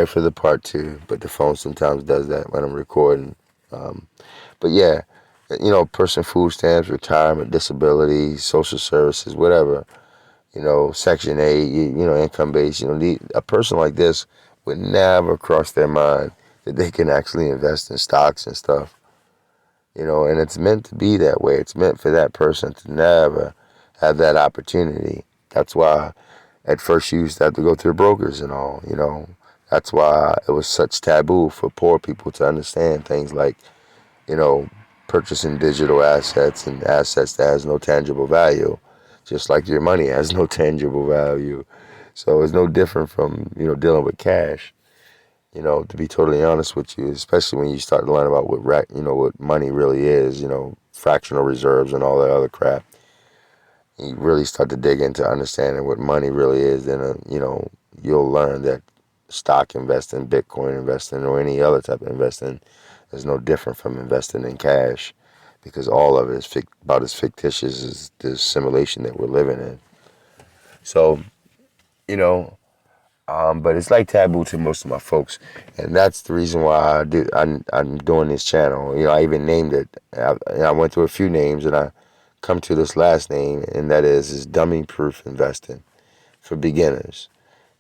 right for the part two, but the phone sometimes does that when I'm recording. Um, but yeah, person food stamps, retirement, disability, social services, whatever, Section 8, income based, a person like this would never cross their mind that they can actually invest in stocks and stuff, and it's meant to be that way. It's meant for that person to never have that opportunity. That's why at first you used to have to go to the brokers and all. That's why it was such taboo for poor people to understand things like, you know, purchasing digital assets and assets that has no tangible value, just like your money has no tangible value. So it's no different from, dealing with cash. To be totally honest with you, especially when you start to learn about what money really is, fractional reserves and all that other crap. You really start to dig into understanding what money really is, then, you'll learn that stock investing, Bitcoin investing, or any other type of investing is no different from investing in cash, because all of it is about as fictitious as the simulation that we're living in. So, you know, but it's like taboo to most of my folks, and that's the reason why I'm doing this channel. I even named it. I went through a few names, and I come to this last name, and that is dummy proof investing for beginners,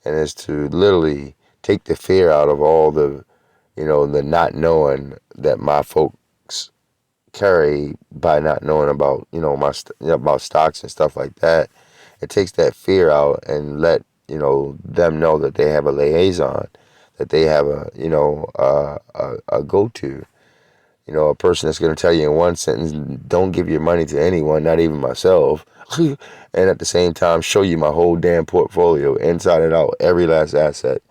and it's to literally take the fear out of all the not knowing that my folks carry by not knowing about about stocks and stuff like that. It takes that fear out and let them know that they have a liaison, that they have a go to. A person that's going to tell you in one sentence, don't give your money to anyone, not even myself, and at the same time show you my whole damn portfolio inside and out, every last asset,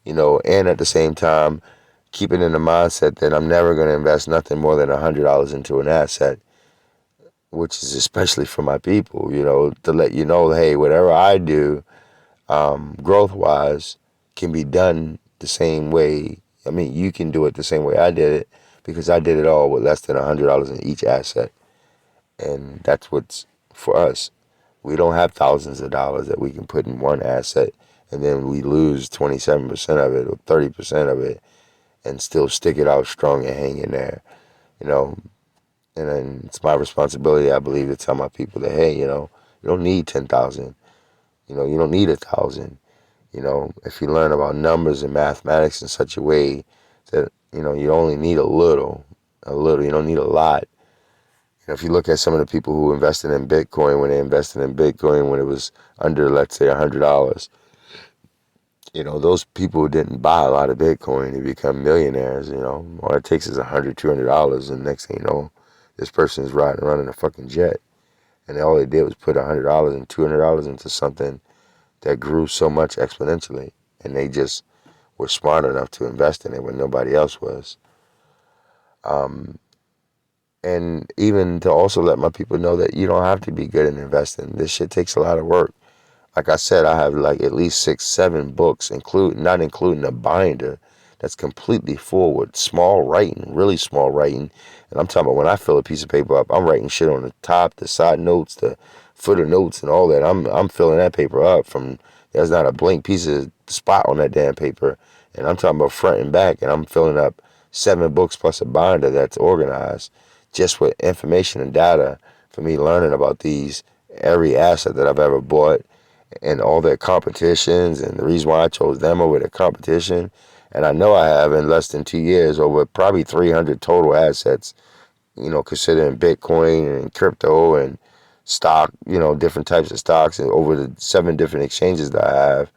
and at the same time keep it in the mindset that I'm never going to invest nothing more than $100 into an asset, which is especially for my people, to let you know, hey, whatever I do, growth-wise, can be done the same way. I mean, you can do it the same way I did it, because I did it all with less than $100 in each asset. And that's what's for us. We don't have thousands of dollars that we can put in one asset and then we lose 27% of it or 30% of it and still stick it out strong and hang in there, you know. And then it's my responsibility, I believe, to tell my people that, hey, you don't need 10,000. You don't need 1,000. If you learn about numbers and mathematics in such a way that, you only need a little, you don't need a lot. If you look at some of the people who invested in Bitcoin, when they invested in Bitcoin when it was under, let's say, $100, those people didn't buy a lot of Bitcoin to become millionaires. All it takes is $100, $200, and next thing you know, this person is running a fucking jet. And all they did was put $100 and $200 into something that grew so much exponentially, and they just were smart enough to invest in it when nobody else was. And even to also let my people know that you don't have to be good at investing. This shit takes a lot of work. Like I said, I have like at least 6, 7 books, not including a binder that's completely full with small writing, really small writing. And I'm talking about when I fill a piece of paper up, I'm writing shit on the top, the side notes, the footer notes, and all that. I'm filling that paper up from there's not a blank piece of spot on that damn paper. And I'm talking about front and back, and I'm filling up 7 books plus a binder that's organized just with information and data for me learning about every asset that I've ever bought and all their competitions, and the reason why I chose them over the competition. And I know I have in less than 2 years over probably 300 total assets, considering Bitcoin and crypto and stock, different types of stocks, and over the 7 different exchanges that I have.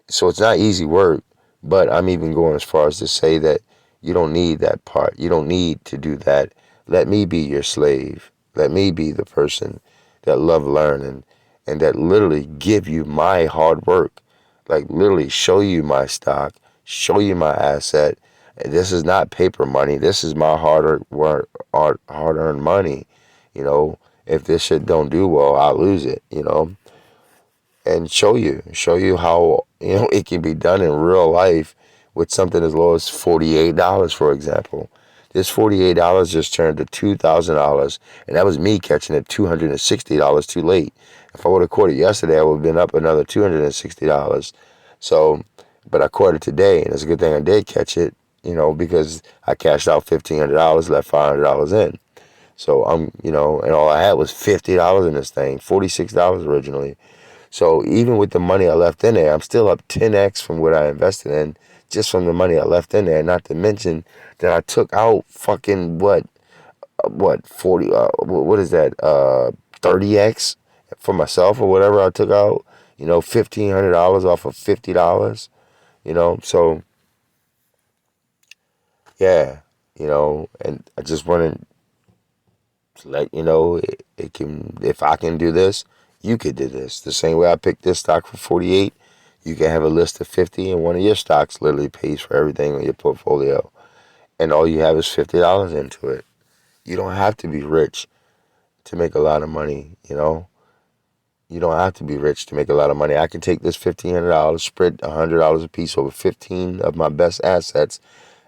So it's not easy work, but I'm even going as far as to say that you don't need that part. You don't need to do that. Let me be your slave. Let me be the person that love learning and that literally give you my hard work. Like literally show you my stock, show you my asset. And this is not paper money. This is my hard-earned money. If this shit don't do well, I'll lose it, and show you how, it can be done in real life with something as low as $48, for example. This $48 just turned to $2,000, and that was me catching it $260 too late. If I would have caught it yesterday, I would have been up another $260. So But I caught it today, and it's a good thing I did catch it, because I cashed out $1,500, left $500 in. So and all I had was $50 in this thing, $46 originally. So even with the money I left in there, I'm still up 10x from what I invested in, just from the money I left in there. Not to mention that I took out fucking what 40 what is that 30x for myself or whatever I took out. $1,500 off of $50. So yeah, and I just want to let you know it can, if I can do this, you could do this. The same way I picked this stock for 48, you can have a list of 50, and one of your stocks literally pays for everything on your portfolio, and all you have is $50 into it. You don't have to be rich to make a lot of money. You don't have to be rich to make a lot of money. I can take this $1,500, spread $100 a piece over 15 of my best assets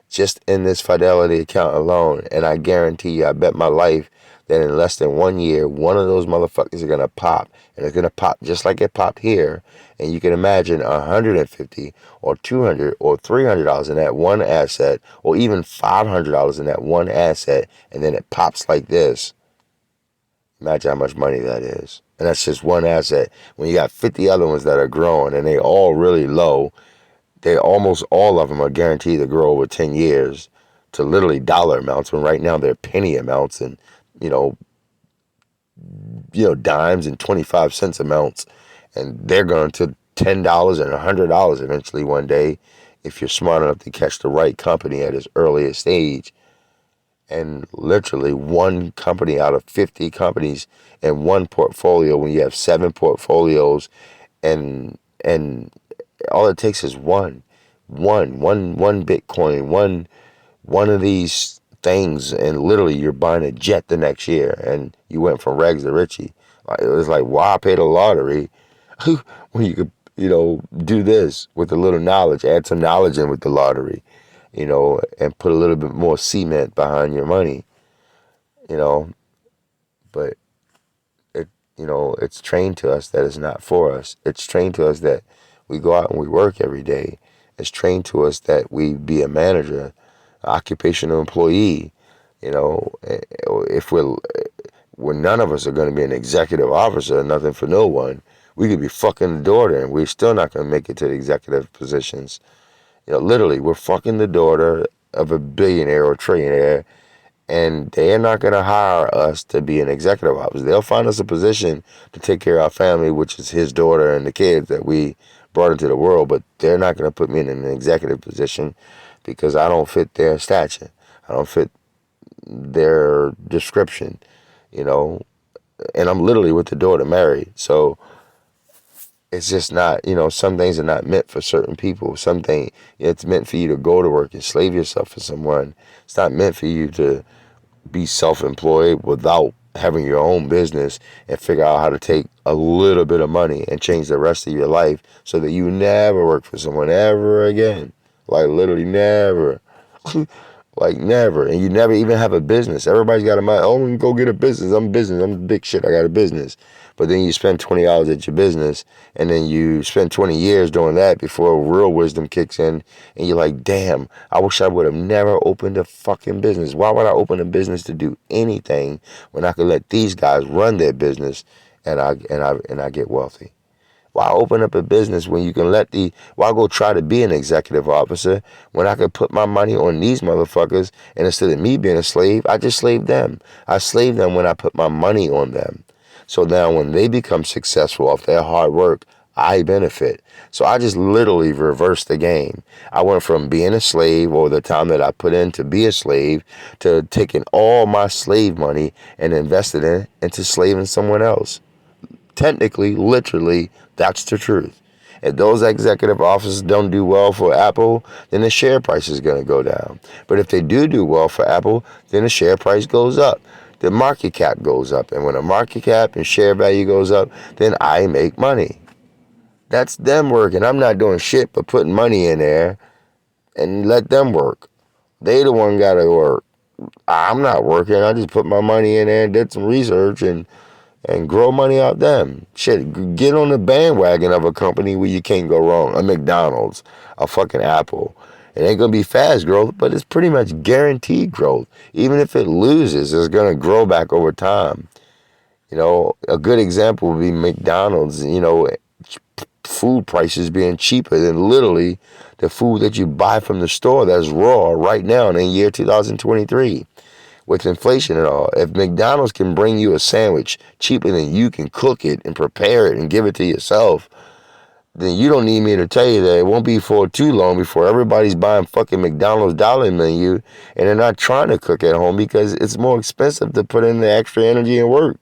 just in this Fidelity account alone. And I guarantee you, I bet my life that in less than 1 year, one of those motherfuckers are going to pop. And it's going to pop just like it popped here. And you can imagine 150 or 200 or $300 in that one asset, or even $500 in that one asset. And then it pops like this. Imagine how much money that is. And that's just one asset. When you got 50 other ones that are growing and they all really low, they almost all of them are guaranteed to grow over 10 years to literally dollar amounts, when right now they're penny amounts and, you know, dimes and 25 cents amounts. And they're going to $10 and $100 eventually one day if you're smart enough to catch the right company at its earliest stage. And literally one company out of 50 companies in one portfolio, when you have 7 portfolios, and all it takes is one Bitcoin, one of these things, and literally you're buying a jet the next year, and you went from Regs to Richie. It was like, why pay the lottery when you could, do this with a little knowledge, add some knowledge in with the lottery, and put a little bit more cement behind your money, you know. But it's trained to us that it's not for us. It's trained to us that we go out and we work every day. It's trained to us that we be a manager, an occupational employee. If we're none of us are going to be an executive officer, nothing for no one. We could be fucking the daughter, and we're still not going to make it to the executive positions. Literally, we're fucking the daughter of a billionaire or trillionaire, and they're not going to hire us to be an executive officer. They'll find us a position to take care of our family, which is his daughter and the kids that we brought into the world, but they're not going to put me in an executive position because I don't fit their stature. I don't fit their description, and I'm literally with the daughter married. So it's just not, some things are not meant for certain people. Something, it's meant for you to go to work and slave yourself for someone. It's not meant for you to be self-employed without having your own business and figure out how to take a little bit of money and change the rest of your life so that you never work for someone ever again. Like literally never. Like never. And you never even have a business. Everybody's got a mind. Oh, you go get a business. I'm business. I'm big shit. I got a business. But then you spend 20 hours at your business, and then you spend 20 years doing that before real wisdom kicks in, and you're like, damn, I wish I would have never opened a fucking business. Why would I open a business to do anything when I could let these guys run their business and I get wealthy? Why open up a business when you can why go try to be an executive officer when I could put my money on these motherfuckers, and instead of me being a slave, I just slaved them. I slaved them when I put my money on them. So now when they become successful off their hard work, I benefit. So I just literally reversed the game. I went from being a slave, or the time that I put in to be a slave, to taking all my slave money and invested it into slaving someone else. Technically, literally, that's the truth. If those executive officers don't do well for Apple, then the share price is going to go down. But if they do well for Apple, then the share price goes up. The market cap goes up. And when the market cap and share value goes up, then I make money. That's them working. I'm not doing shit but putting money in there and let them work. They the one got to work. I'm not working. I just put my money in there and did some research and grow money out them. Shit, get on the bandwagon of a company where you can't go wrong. A McDonald's, a fucking apple. It ain't gonna be fast growth, but it's pretty much guaranteed growth. Even if it loses, it's gonna grow back over time. You know, a good example would be McDonald's. You know, food prices being cheaper than literally the food that you buy from the store that's raw right now in the year 2023 with inflation and all. If McDonald's can bring you a sandwich cheaper than you can cook it and prepare it and give it to yourself, then you don't need me to tell you that it won't be for too long before everybody's buying fucking McDonald's dollar menu and they're not trying to cook at home because it's more expensive to put in the extra energy and work.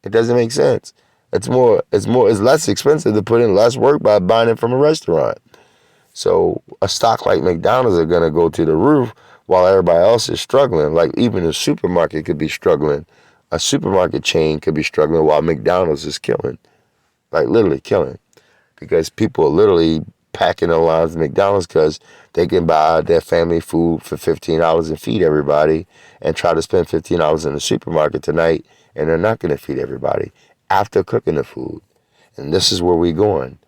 It doesn't make sense. It's less expensive to put in less work by buying it from a restaurant. So a stock like McDonald's are gonna go to the roof while everybody else is struggling. Like even a supermarket could be struggling. A supermarket chain could be struggling while McDonald's is killing. Like literally killing. Because people are literally packing the lines of McDonald's because they can buy their family food for $15 and feed everybody and try to spend $15 in the supermarket tonight and they're not going to feed everybody after cooking the food. And this is where we're going.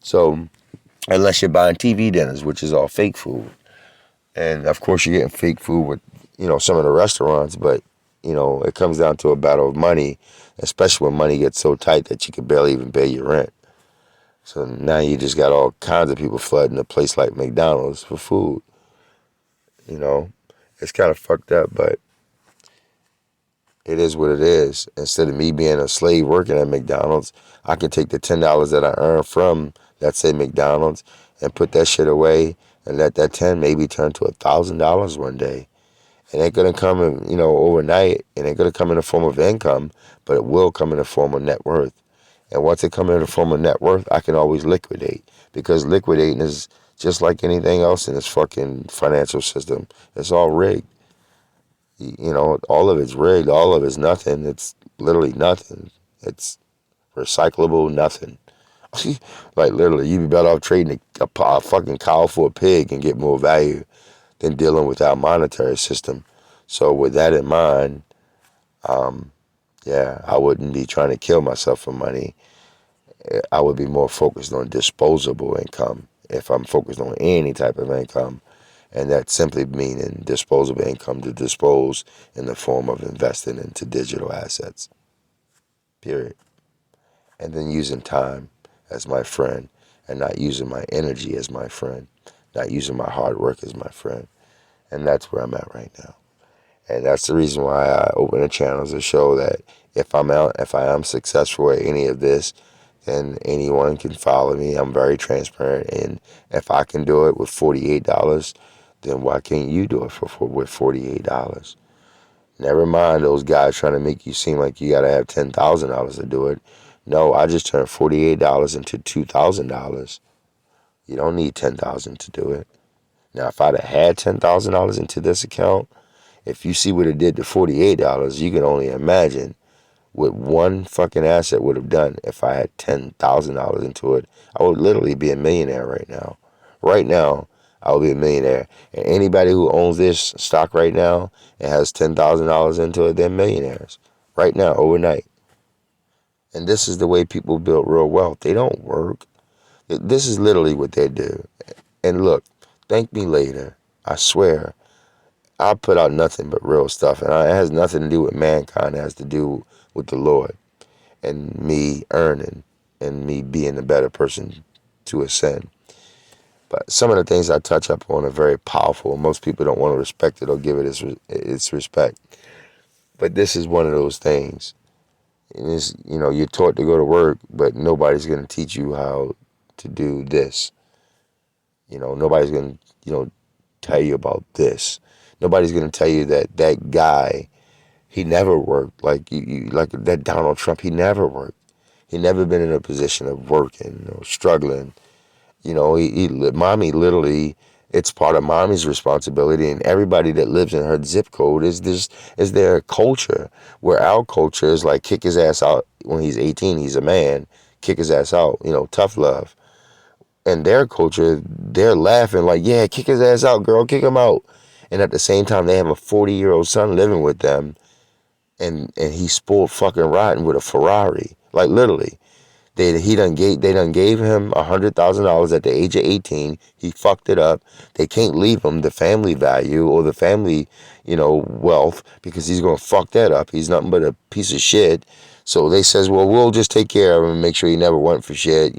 So unless you're buying TV dinners, which is all fake food. And of course you're getting fake food with, you know, some of the restaurants, but, you know, it comes down to a battle of money, especially when money gets so tight that you can barely even pay your rent. So now you just got all kinds of people flooding a place like McDonald's for food. You know, it's kind of fucked up, but it is what it is. Instead of me being a slave working at McDonald's, I can take the $10 that I earn from, let's say, McDonald's and put that shit away and let that 10 maybe turn to $1,000 one day. It ain't gonna come in, you know, overnight. It ain't gonna come in the form of income, but it will come in the form of net worth. And once it comes in the form of net worth, I can always liquidate because liquidating is just like anything else in this fucking financial system. It's all rigged. You know, all of it's rigged. All of it's nothing. It's literally nothing. It's recyclable nothing. Like literally, you'd be better off trading a fucking cow for a pig and get more value than dealing with our monetary system. So with that in mind, yeah, I wouldn't be trying to kill myself for money. I would be more focused on disposable income if I'm focused on any type of income. And that simply meaning disposable income to dispose in the form of investing into digital assets. Period. And then using time as my friend and not using my energy as my friend, not using my hard work as my friend. And that's where I'm at right now. And that's the reason why I open a channel to show that if I am successful at any of this, then anyone can follow me. I'm very transparent, and if I can do it with $48, then why can't you do it with $48? Never mind those guys trying to make you seem like you gotta have $10,000 to do it. No, I just turned $48 into $2,000. You don't need $10,000 to do it. Now, if I'd have had $10,000 into this account, if you see what it did to $48, you can only imagine what one fucking asset would have done if I had $10,000 into it. I would literally be a millionaire right now. Right now, I would be a millionaire. And anybody who owns this stock right now and has $10,000 into it, they're millionaires. Right now, overnight. And this is the way people build real wealth. They don't work. This is literally what they do. And look, thank me later. I swear. I put out nothing but real stuff, and it has nothing to do with mankind. It has to do with the Lord and me earning and me being a better person to ascend. But some of the things I touch up on are very powerful. Most people don't want to respect it or give it its respect. But this is one of those things. And it's, you know, you're taught to go to work, but nobody's going to teach you how to do this. You know, nobody's going to, you know, tell you about this. Nobody's going to tell you that that guy, he never worked like like that Donald Trump. He never worked. He never been in a position of working or struggling. You know, mommy literally, it's part of mommy's responsibility, and everybody that lives in her zip code is their culture. Where our culture is like kick his ass out when he's 18. He's a man. Kick his ass out. You know, tough love. And their culture, they're laughing like, yeah, kick his ass out, girl, kick him out. And at the same time, they have a 40-year-old son living with them, and he's spoiled fucking rotten with a Ferrari, like literally. They done gave him $100,000 at the age of 18. He fucked it up. They can't leave him the family value or the family, wealth, because he's gonna fuck that up. He's nothing but a piece of shit. So they says, well, we'll just take care of him and make sure he never went for shit.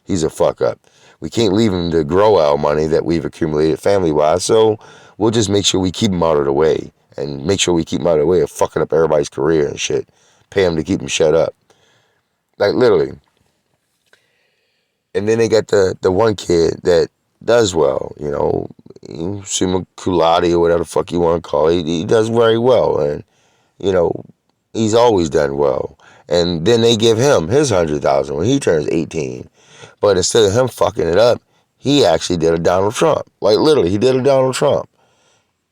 He's a fuck up. We can't leave him to grow our money that we've accumulated family wise. So we'll just make sure we keep him out of the way and make sure we keep him out of the way of fucking up everybody's career and shit. Pay him to keep him shut up. Like literally. And then they got the one kid that does well, summa cum laude or whatever the fuck you want to call it. He does very well, and you know he's always done well. And then they give him his 100,000 when he turns 18. But instead of him fucking it up, he actually did a Donald Trump. Like literally, he did a Donald Trump.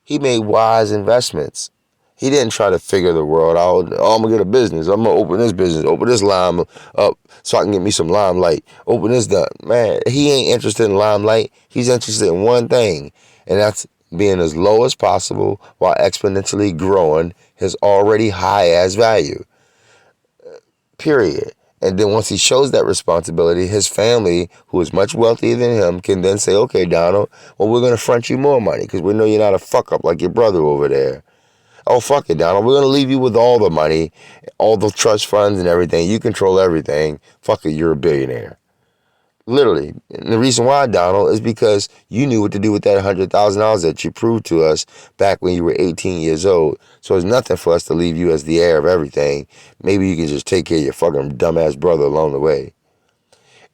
He made wise investments. He didn't try to figure the world out. Oh, I'm going to get a business. I'm going to open this business. Open this lime up so I can get me some limelight. Open this done. Man, he ain't interested in limelight. He's interested in one thing, and that's being as low as possible while exponentially growing his already high-ass value. Period. And then once he shows that responsibility, his family, who is much wealthier than him, can then say, okay, Donald, well, we're going to front you more money because we know you're not a fuck-up like your brother over there. Oh, fuck it, Donald. We're going to leave you with all the money, all the trust funds and everything. You control everything. Fuck it, you're a billionaire. Literally. And the reason why, Donald, is because you knew what to do with that $100,000 that you proved to us back when you were 18 years old. So it's nothing for us to leave you as the heir of everything. Maybe you can just take care of your fucking dumbass brother along the way.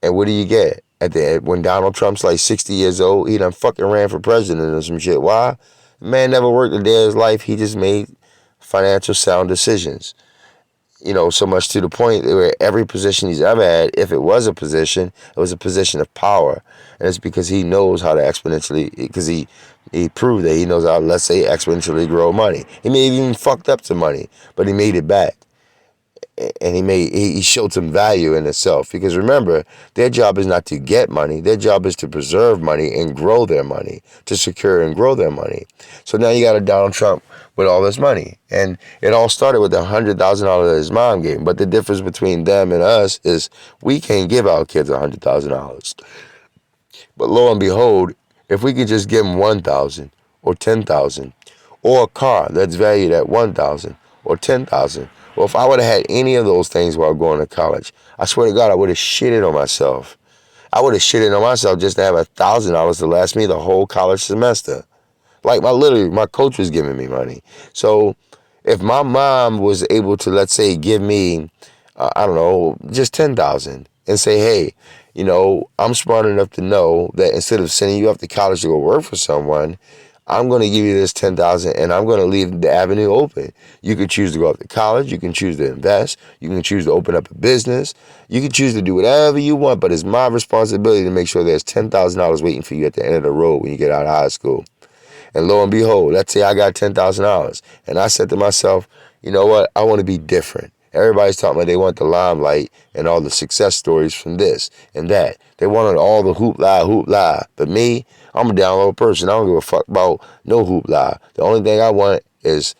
And what do you get? At the end, when Donald Trump's like 60 years old, he done fucking ran for president or some shit. Why? The man never worked a day of his life. He just made financial sound decisions. So much to the point where every position he's ever had, if it was a position, it was a position of power. And it's because he knows how to exponentially, because he proved that he knows how, let's say, exponentially grow money. He may have even fucked up some money, but he made it back. And he showed some value in itself, because remember, their job is not to get money. Their job is to preserve money and grow their money, to secure and grow their money. So now you got a Donald Trump with all this money, and it all started with the $100,000 that his mom gave him. But the difference between them and us is we can't give our kids $100,000. But lo and behold, if we could just give them 1,000 or 10,000, or a car that's valued at 1,000 or 10,000. Well, if I would have had any of those things while going to college, I swear to God, I would have shitted on myself. I would have shitted on myself just to have $1,000 to last me the whole college semester. Like my coach was giving me money. So if my mom was able to, let's say, give me, I don't know, just 10,000 and say, hey, I'm smart enough to know that instead of sending you off to college to go work for someone, I'm going to give you this 10,000 and I'm going to leave the avenue open. You can choose to go off to college. You can choose to invest. You can choose to open up a business. You can choose to do whatever you want, but it's my responsibility to make sure there's $10,000 waiting for you at the end of the road when you get out of high school. And lo and behold, let's say I got $10,000 and I said to myself, you know what? I want to be different. Everybody's talking about they want the limelight and all the success stories from this and that. They wanted all the hoopla. But me, I'm a down low person. I don't give a fuck about no hoopla. The only thing I want is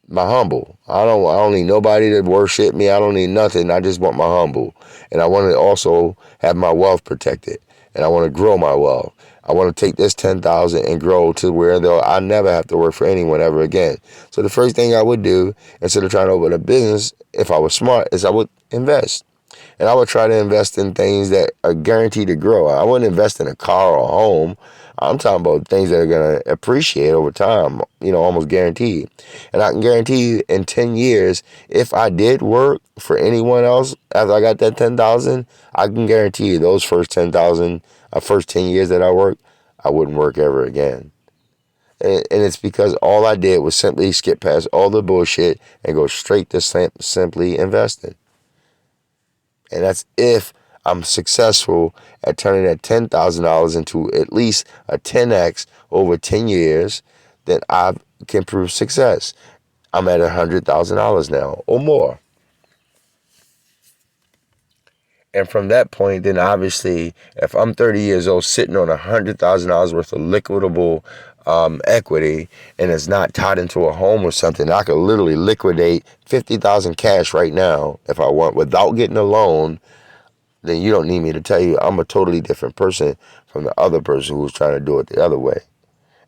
my humble. I don't need nobody to worship me. I don't need nothing. I just want my humble. And I want to also have my wealth protected. And I want to grow my wealth. I want to take this 10,000 and grow to where I never have to work for anyone ever again. So the first thing I would do, instead of trying to open a business, if I was smart, is I would invest. And I would try to invest in things that are guaranteed to grow. I wouldn't invest in a car or a home. I'm talking about things that are going to appreciate over time, almost guaranteed. And I can guarantee you in 10 years, if I did work for anyone else after I got that 10,000, I can guarantee you those first 10,000, first 10 years that I worked, I wouldn't work ever again. And it's because all I did was simply skip past all the bullshit and go straight to simply investing. And that's if I'm successful at turning that $10,000 into at least a 10x over 10 years, then I can prove success. I'm at $100,000 now or more. And from that point, then obviously, if I'm 30 years old sitting on $100,000 worth of liquidable equity and it's not tied into a home or something, I could literally liquidate 50,000 cash right now if I want without getting a loan. Then you don't need me to tell you I'm a totally different person from the other person who's trying to do it the other way.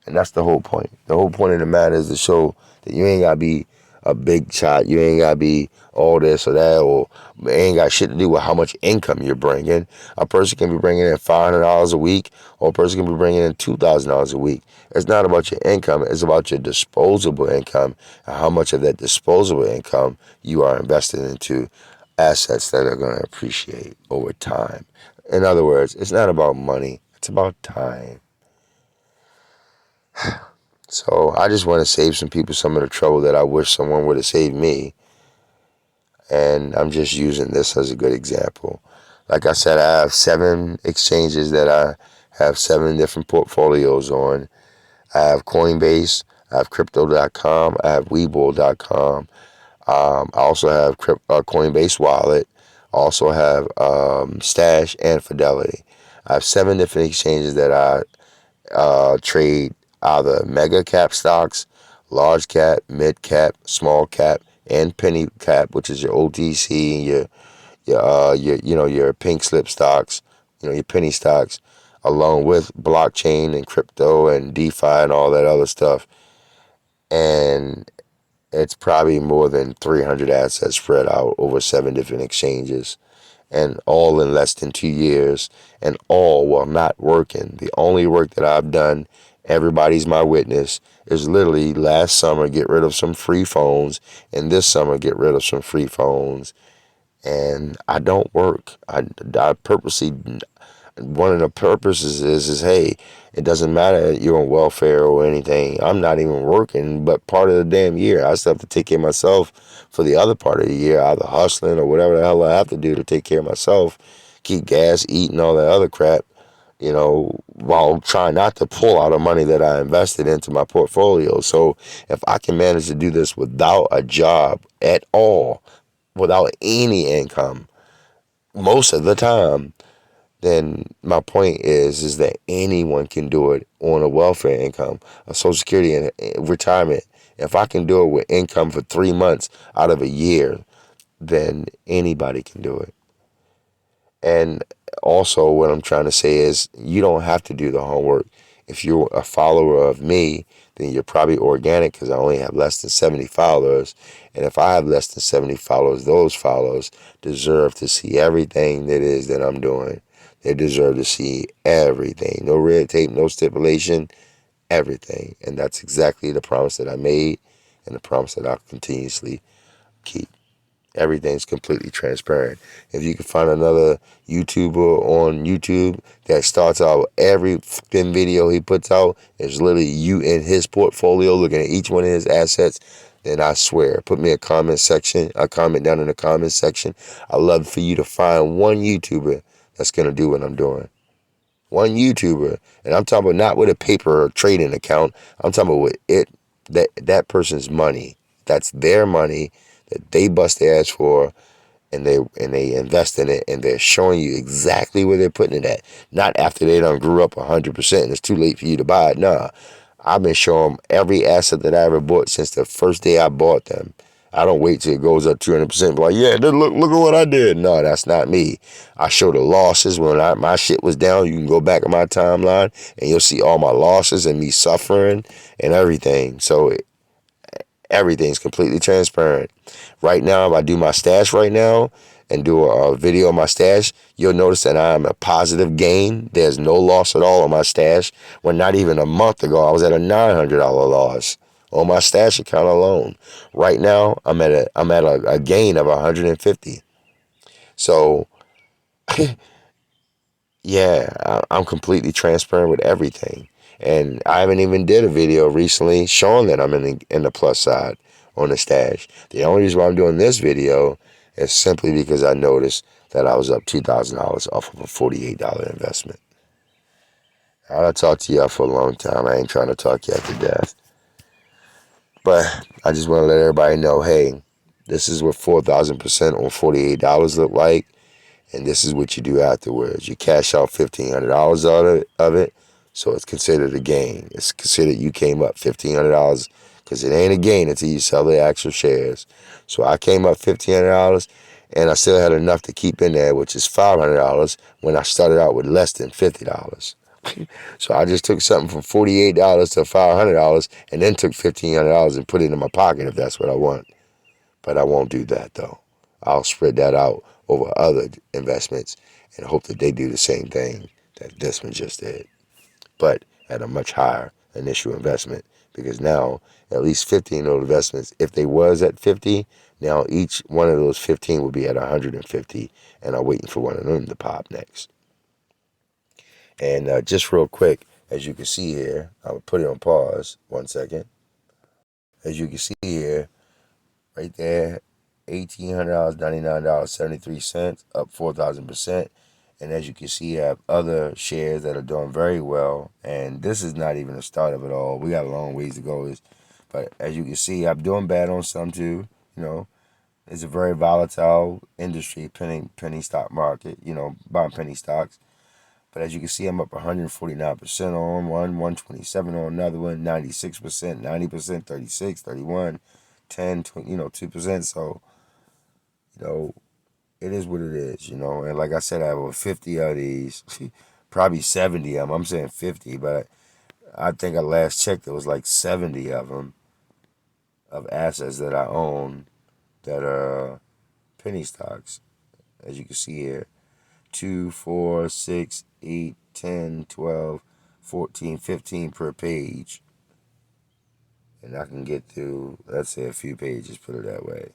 And that's the whole point. The whole point of the matter is to show that you ain't got to be a big shot. You ain't got to be all this or that, or it ain't got shit to do with how much income you're bringing. A person can be bringing in $500 a week, or a person can be bringing in $2,000 a week. It's not about your income. It's about your disposable income and how much of that disposable income you are investing into assets that are going to appreciate over time. In other words, it's not about money. It's about time. So I just want to save some people some of the trouble that I wish someone would have saved me. And I'm just using this as a good example. Like I said, I have 7 exchanges that I have 7 different portfolios on. I have Coinbase, I have Crypto.com, I have Webull.com. I also have Coinbase Wallet. I also have Stash and Fidelity. I have 7 different exchanges that I trade either mega cap stocks, large cap, mid cap, small cap, and penny cap, which is your OTC and your pink slip stocks, your penny stocks, along with blockchain and crypto and DeFi and all that other stuff. And it's probably more than 300 assets spread out over 7 different exchanges, and all in less than 2 years, and all while not working. The only work that I've done, everybody's my witness, is literally last summer get rid of some free phones, and this summer get rid of some free phones. And I don't work. I purposely, one of the purposes is hey, it doesn't matter if you're on welfare or anything. I'm not even working, but part of the damn year, I still have to take care of myself for the other part of the year, either hustling or whatever the hell I have to do to take care of myself, keep gas, eating, all that other crap, while trying not to pull out the money that I invested into my portfolio. So if I can manage to do this without a job at all, without any income, most of the time, then my point is that anyone can do it on a welfare income, a Social Security and retirement. If I can do it with income for 3 months out of a year, then anybody can do it. And also what I'm trying to say is you don't have to do the homework. If you're a follower of me, then you're probably organic because I only have less than 70 followers. And if I have less than 70 followers, those followers deserve to see everything that is that I'm doing. They deserve to see everything. No red tape, no stipulation, everything. And that's exactly the promise that I made and the promise that I'll continuously keep. Everything's completely transparent. If you can find another YouTuber on YouTube that starts out every fucking video he puts out is literally you in his portfolio looking at each one of his assets, then I swear, put me a comment down in the comment section. I'd love for you to find one YouTuber that's going to do what I'm doing. One YouTuber. And I'm talking about not with a paper or trading account. I'm talking about with that person's money. That's their money that they bust their ass for, and they invest in it, and they're showing you exactly where they're putting it at. Not after they done grew up 100% and it's too late for you to buy it. Nah, I've been showing them every asset that I ever bought since the first day I bought them. I don't wait till it goes up 200%. Like, yeah, look at what I did. No, that's not me. I show the losses when my shit was down. You can go back on my timeline and you'll see all my losses and me suffering and everything. So everything's completely transparent. Right now, if I do my stash right now and do a video of my stash, you'll notice that I'm a positive gain. There's no loss at all on my stash. When not even a month ago, I was at a $900 loss on my stash account alone. Right now, I'm at a gain of 150. So yeah, I'm completely transparent with everything. And I haven't even did a video recently showing that I'm in the plus side on the stash. The only reason why I'm doing this video is simply because I noticed that I was up $2,000 off of a $48 investment. I'll talk to y'all for a long time. I ain't trying to talk y'all to death. But I just want to let everybody know, hey, this is what 4,000% on $48 look like. And this is what you do afterwards. You cash out $1,500 of it. So it's considered a gain. It's considered you came up $1,500 because it ain't a gain until you sell the actual shares. So I came up $1,500 and I still had enough to keep in there, which is $500 when I started out with less than $50. So I just took something from $48 to $500 and then took $1,500 and put it in my pocket if that's what I want. But I won't do that though. I'll spread that out over other investments and hope that they do the same thing that this one just did, but at a much higher initial investment, because now at least 15 of those investments, if they was at 50, now each one of those 15 will be at 150, and I'm waiting for one of them to pop next. And just real quick, as you can see here, I'll put it on pause 1 second. As you can see here, right there, $1,800, $99.73, up 4,000%. And as you can see, I have other shares that are doing very well. And this is not even the start of it all. We got a long ways to go. But as you can see, I'm doing bad on some too. You know, it's a very volatile industry, penny stock market, buying penny stocks. But as you can see, I'm up 149% on one, 127 on another one, 96%, 90%, 36, 31, 10, 20, 2%. So, you know, it is what it is, And like I said, I have over 50 of these, probably 70 of them. I'm saying 50, but I think I last checked, there was like 70 of them, of assets that I own that are penny stocks, as you can see here. 2, 4, 6, 8, 10, 12, 14, 15 per page. And I can get through, let's say, a few pages, put it that way.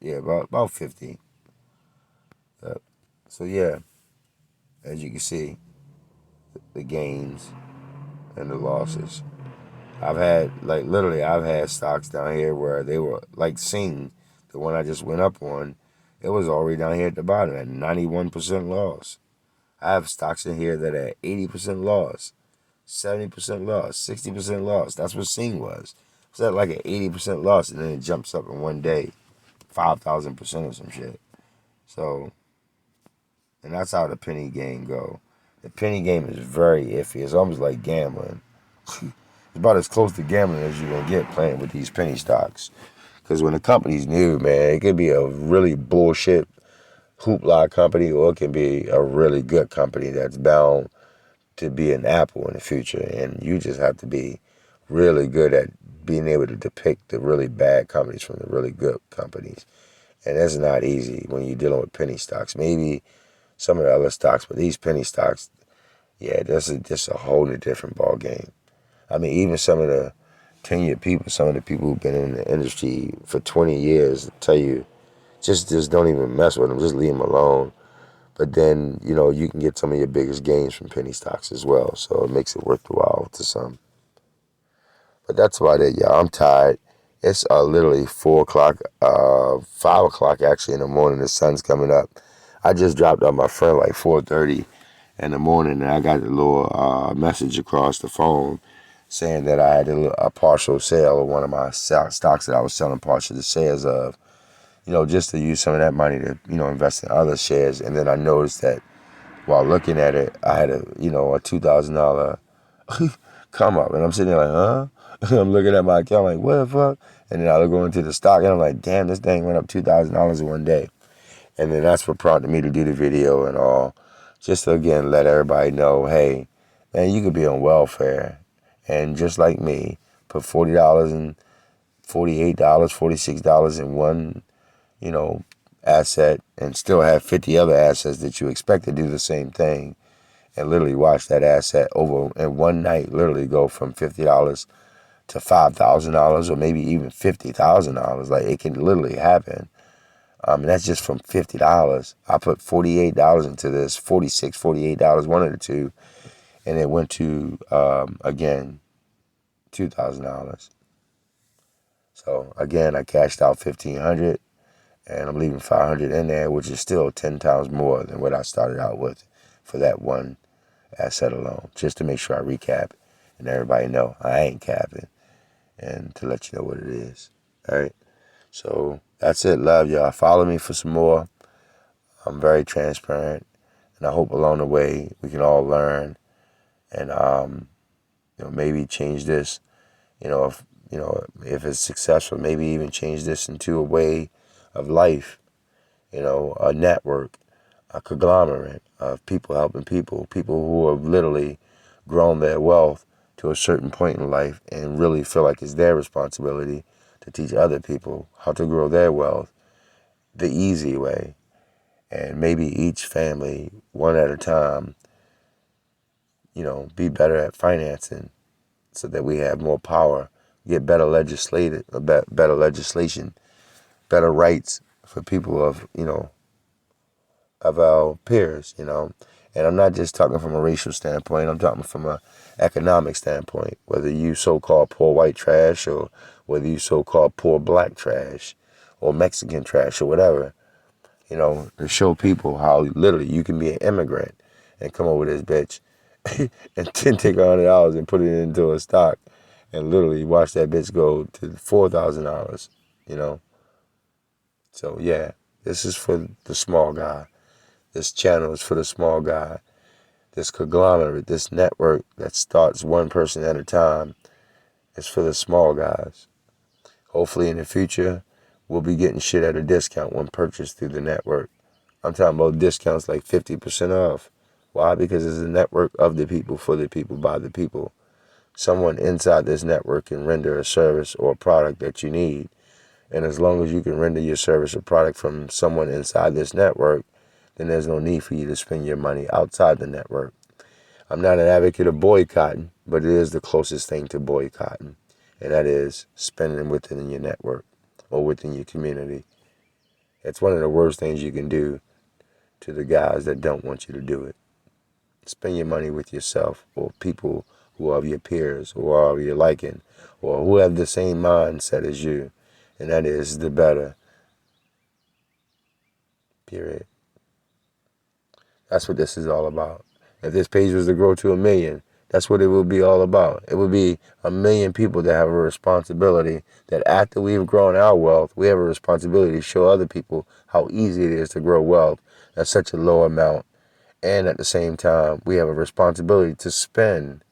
Yeah, about 50. So yeah, as you can see, the gains and the losses. I've had stocks down here where they were like Sing, the one I just went up on, it was already down here at the bottom at 91% loss. I have stocks in here that are 80% loss, 70% loss, 60% loss. That's what Sing was. It was at like an 80% loss, and then it jumps up in one day, 5,000% or some shit. So, and that's how the penny game go. The penny game is very iffy. It's almost like gambling. It's about as close to gambling as you're going to get playing with these penny stocks. Because when a company's new, man, it could be a really bullshit hoopla company, or it can be a really good company that's bound to be an Apple in the future. And you just have to be really good at being able to depict the really bad companies from the really good companies. And that's not easy when you're dealing with penny stocks. Maybe some of the other stocks, but these penny stocks, yeah, this is just a whole new different ball game. I mean, even some of the tenured people, some of the people who've been in the industry for 20 years tell you, just don't even mess with them. Just leave them alone. But then, you can get some of your biggest gains from penny stocks as well. So it makes it worthwhile to some. But that's about it, y'all. I'm tired. It's literally 4 o'clock, 5 o'clock actually in the morning. The sun's coming up. I just dropped off my friend like 4:30 in the morning, and I got a little message across the phone saying that I had a partial sale of one of my stocks that I was selling partial the shares of, just to use some of that money to, invest in other shares. And then I noticed that while looking at it, I had a $2,000 come up, and I'm sitting there like, huh? I'm looking at my account like, what the fuck? And then I go into the stock, and I'm like, damn, this thing went up $2,000 in one day. And then that's what prompted me to do the video and all, just to again let everybody know, hey, man, you could be on welfare, and just like me, put $40 and $48, $46 in one, asset, and still have 50 other assets that you expect to do the same thing, and literally watch that asset over in one night literally go from $50 to $5,000 or maybe even $50,000. Like, it can literally happen. And that's just from $50. I put $48 into this, $46, $48, one of the two, and it went to again $2,000. So again, I cashed out $1,500, and I'm leaving $500 in there, which is still 10 times more than what I started out with for that one asset alone. Just to make sure I recap and everybody know I ain't capping, and to let you know what it is. All right. So that's it. Love y'all. Follow me for some more. I'm very transparent. And I hope along the way we can all learn and maybe change this. If it's successful, maybe even change this into a way of life. A network, a conglomerate of people helping people who have literally grown their wealth to a certain point in life and really feel like it's their responsibility to teach other people how to grow their wealth the easy way. And maybe each family, one at a time, be better at financing so that we have more power, get better better legislation, better rights for people of our peers. And I'm not just talking from a racial standpoint, I'm talking from an economic standpoint, whether you so-called poor white trash or whether you so-called poor black trash or Mexican trash or whatever, to show people how literally you can be an immigrant and come over this bitch and then take $100 and put it into a stock and literally watch that bitch go to $4,000, So yeah, this is for the small guy. This channel is for the small guy. This conglomerate, this network that starts one person at a time is for the small guys. Hopefully in the future, we'll be getting shit at a discount when purchased through the network. I'm talking about discounts like 50% off. Why? Because it's a network of the people, for the people, by the people. Someone inside this network can render a service or a product that you need. And as long as you can render your service or product from someone inside this network, then there's no need for you to spend your money outside the network. I'm not an advocate of boycotting, but it is the closest thing to boycotting. And that is spending within your network or within your community. It's one of the worst things you can do to the guys that don't want you to do it. Spend your money with yourself or people who are of your peers or are of your liking or who have the same mindset as you. And that is the better. Period. That's what this is all about. If this page was to grow to 1 million, that's what it will be all about. It would be 1 million people that have a responsibility that after we've grown our wealth, we have a responsibility to show other people how easy it is to grow wealth at such a low amount. And at the same time, we have a responsibility to spend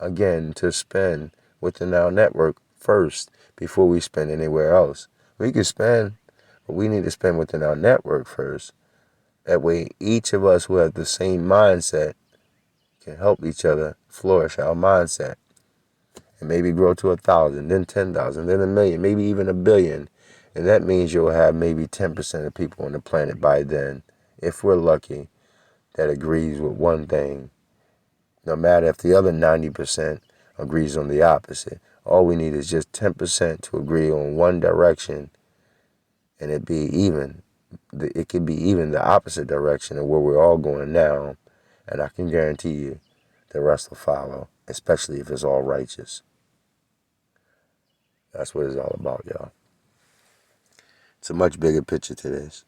within our network first before we spend anywhere else. We can spend, but we need to spend within our network first. That way, each of us who have the same mindset can help each other flourish our mindset and maybe grow to 1,000, then 10,000, then 1 million, maybe even 1 billion. And that means you'll have maybe 10% of people on the planet by then, if we're lucky, that agrees with one thing. No matter if the other 90% agrees on the opposite. All we need is just 10% to agree on one direction, and it be even. It could be even the opposite direction of where we're all going now, and I can guarantee you the rest will follow, especially if it's all righteous. That's what it's all about, y'all. It's a much bigger picture to this,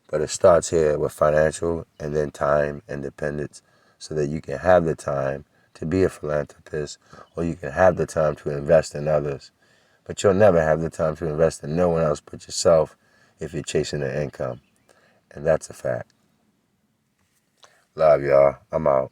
but it starts here with financial and then time independence so that you can have the time to be a philanthropist or you can have the time to invest in others. But you'll never have the time to invest in no one else but yourself if you're chasing an income. And that's a fact. Love y'all. I'm out.